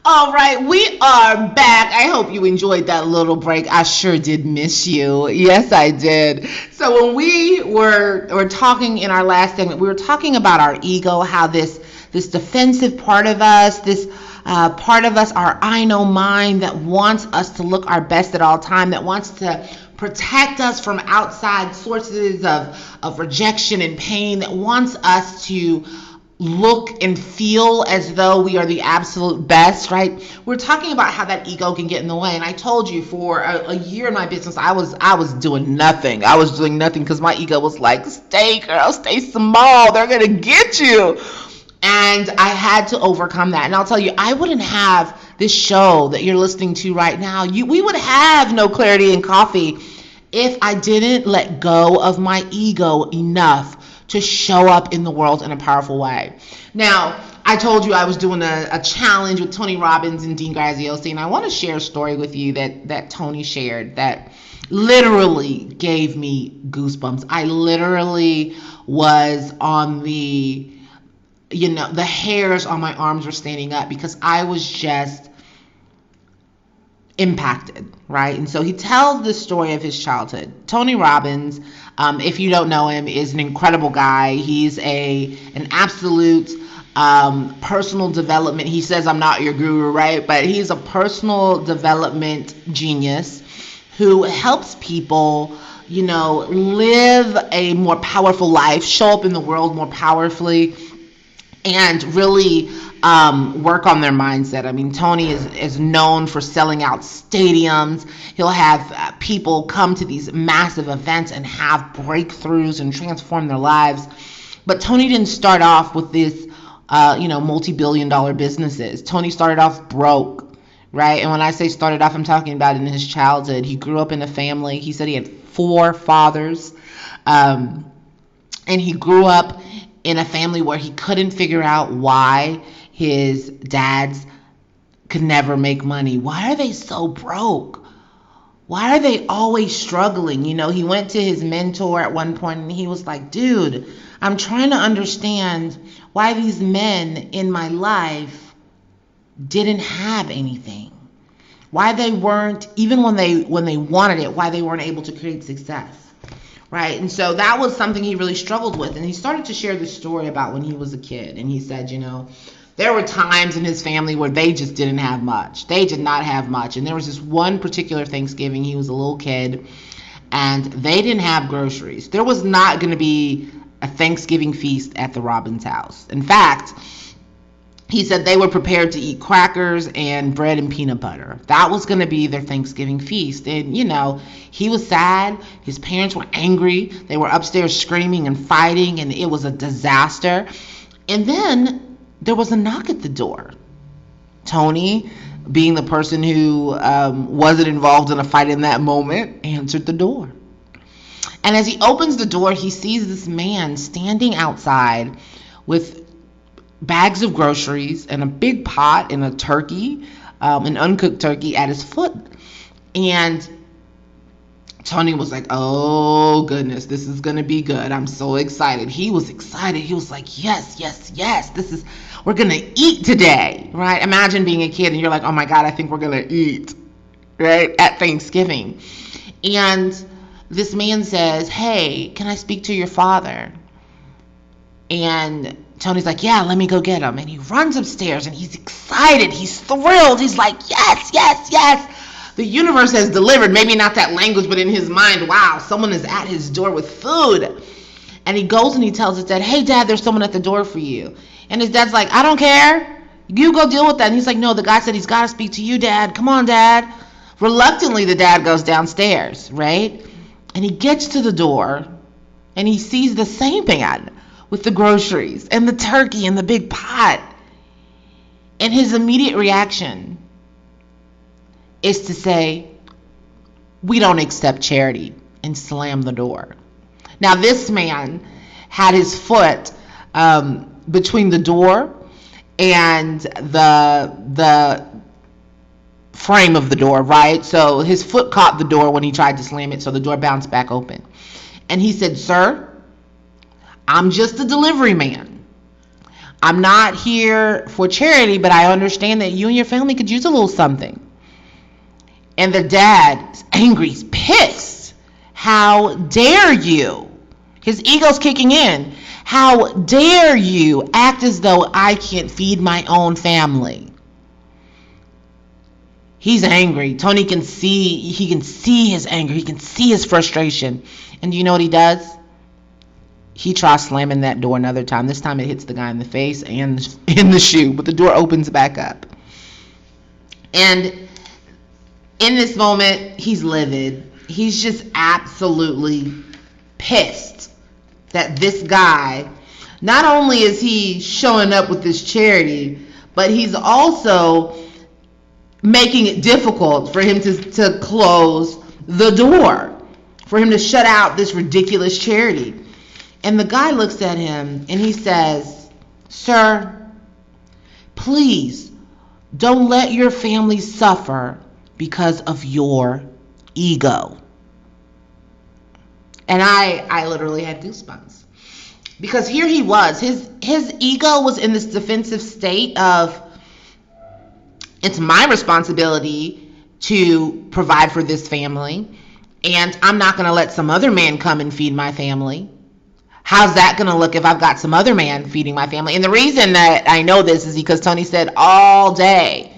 All right, we are back. I hope you enjoyed that little break. I sure did miss you. Yes, I did. So when we were talking in our last segment, we were talking about our ego, how this defensive part of us, this part of us, our I know mind that wants us to look our best at all time, that wants to protect us from outside sources of rejection and pain, that wants us to look and feel as though we are the absolute best, right? We're talking about how that ego can get in the way. And I told you for a year in my business, I was doing nothing. I was doing nothing because my ego was like, stay girl, stay small. They're going to get you. And I had to overcome that. And I'll tell you, I wouldn't have this show that you're listening to right now. We would have no clarity in coffee if I didn't let go of my ego enough to show up in the world in a powerful way. Now, I told you I was doing a challenge with Tony Robbins and Dean Graziosi, and I want to share a story with you that Tony shared that literally gave me goosebumps. I literally was on the hairs on my arms were standing up because I was just impacted, right? And so he tells the story of his childhood. Tony Robbins, if you don't know him, is an incredible guy. He's an absolute personal development. He says, I'm not your guru, right? But he's a personal development genius who helps people, live a more powerful life, show up in the world more powerfully, and really work on their mindset. I mean, Tony is known for selling out stadiums. He'll have people come to these massive events and have breakthroughs and transform their lives. But Tony didn't start off with this, multi-billion-dollar businesses. Tony started off broke, right? And when I say started off, I'm talking about in his childhood. He grew up in a family. He said he had 4 fathers. And he grew up in a family where he couldn't figure out why his dads could never make money. Why are they so broke? Why are they always struggling? He went to his mentor at one point and he was like, dude, I'm trying to understand why these men in my life didn't have anything. Why they weren't, even when they wanted it, why they weren't able to create success. Right? And so that was something he really struggled with. And he started to share this story about when he was a kid. And he said, there were times in his family where they just didn't have much. They did not have much. And there was this one particular Thanksgiving, he was a little kid, and they didn't have groceries. There was not going to be a Thanksgiving feast at the Robbins house. In fact, he said they were prepared to eat crackers and bread and peanut butter. That was going to be their Thanksgiving feast. And, he was sad. His parents were angry. They were upstairs screaming and fighting, and it was a disaster. And then there was a knock at the door. Tony, being the person who wasn't involved in a fight in that moment, answered the door. And as he opens the door, he sees this man standing outside with bags of groceries and a big pot and a turkey, an uncooked turkey at his foot. And Tony was like, oh goodness, this is going to be good. I'm so excited. He was excited. He was like, yes, we're going to eat today, right? Imagine being a kid and you're like, oh my God, I think we're going to eat, right? At Thanksgiving. And this man says, hey, can I speak to your father? And Tony's like, yeah, let me go get him. And he runs upstairs and he's excited. He's thrilled. He's like, yes. The universe has delivered. Maybe not that language, but in his mind, wow, someone is at his door with food. And he goes and he tells his dad, hey, Dad, there's someone at the door for you. And his dad's like, I don't care. You go deal with that. And he's like, no, the guy said he's got to speak to you, Dad. Come on, Dad. Reluctantly, the dad goes downstairs, right? And he gets to the door and he sees the same man with the groceries and the turkey and the big pot. And his immediate reaction is to say, we don't accept charity, and slam the door. Now, this man had his foot between the door and the frame of the door, right? So his foot caught the door when he tried to slam it, so the door bounced back open. And he said, sir, I'm just a delivery man. I'm not here for charity, but I understand that you and your family could use a little something. And the dad is angry. He's pissed. How dare you? His ego's kicking in. How dare you act as though I can't feed my own family? He's angry. Tony can see his anger. He can see his frustration. And do you know what he does? He tries slamming that door another time. This time it hits the guy in the face and in the shoe, but the door opens back up. And in this moment, he's livid. He's just absolutely pissed that this guy, not only is he showing up with this charity, but he's also making it difficult for him to close the door, for him to shut out this ridiculous charity. And the guy looks at him and he says, "Sir, please don't let your family suffer because of your ego." And I literally had goosebumps. Because here he was. His ego was in this defensive state of, it's my responsibility to provide for this family, and I'm not going to let some other man come and feed my family. How's that going to look if I've got some other man feeding my family? And the reason that I know this is because Tony said all day,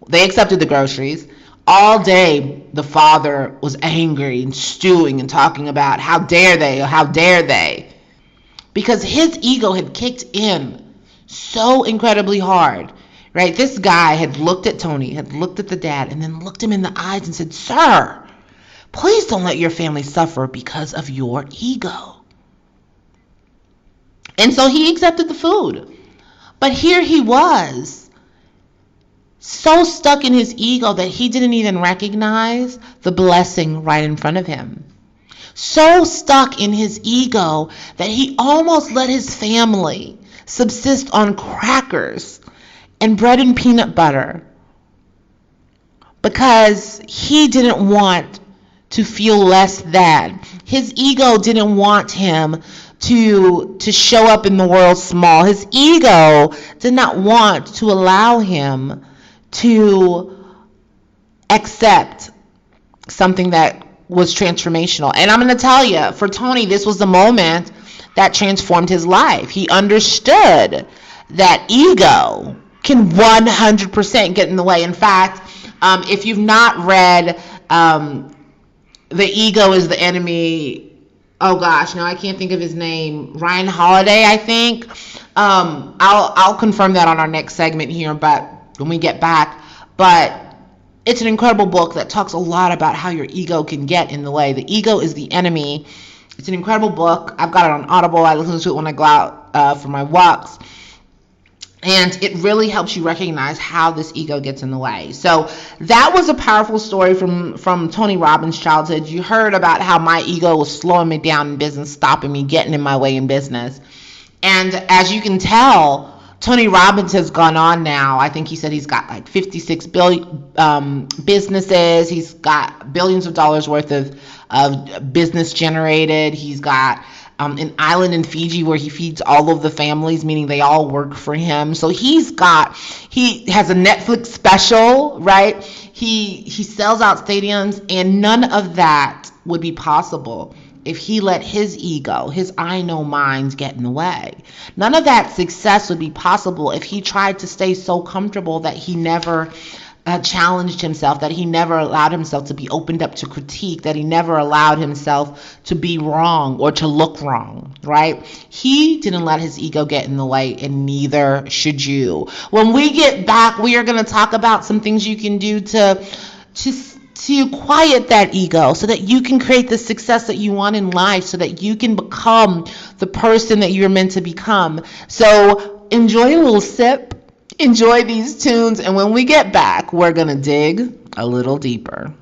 they accepted the groceries. All day, the father was angry and stewing and talking about how dare they. Because his ego had kicked in so incredibly hard. Right? This guy had looked at Tony, had looked at the dad, and then looked him in the eyes and said, "Sir, please don't let your family suffer because of your ego." And so he accepted the food. But here he was, so stuck in his ego that he didn't even recognize the blessing right in front of him. So stuck in his ego that he almost let his family subsist on crackers and bread and peanut butter because he didn't want to feel less than. His ego didn't want him to show up in the world small. His ego did not want to allow him to accept something that was transformational. And I'm going to tell you, for Tony, this was the moment that transformed his life. He understood that ego can 100% get in the way. In fact, if you've not read The Ego is the Enemy, oh gosh, no, I can't think of his name, Ryan Holiday, I think. I'll confirm that on our next segment here, but when we get back. But it's an incredible book that talks a lot about how your ego can get in the way. The Ego is the Enemy. It's an incredible book. I've got it on Audible. I listen to it when I go out for my walks. And it really helps you recognize how this ego gets in the way. So that was a powerful story from Tony Robbins' childhood. You heard about how my ego was slowing me down in business, stopping me, getting in my way in business. And as you can tell, Tony Robbins has gone on now. I think he said he's got like 56 billion businesses. He's got billions of dollars worth of business generated. He's got an island in Fiji where he feeds all of the families, meaning they all work for him. So he has a Netflix special, right? He sells out stadiums, and none of that would be possible if he let his ego, his I know mind, get in the way. None of that success would be possible if he tried to stay so comfortable that he never challenged himself, that he never allowed himself to be opened up to critique, that he never allowed himself to be wrong or to look wrong, right? He didn't let his ego get in the way, and neither should you. When we get back, we are going to talk about some things you can do to quiet that ego so that you can create the success that you want in life, so that you can become the person that you're meant to become. So enjoy a little sip. Enjoy these tunes, and when we get back, we're going to dig a little deeper.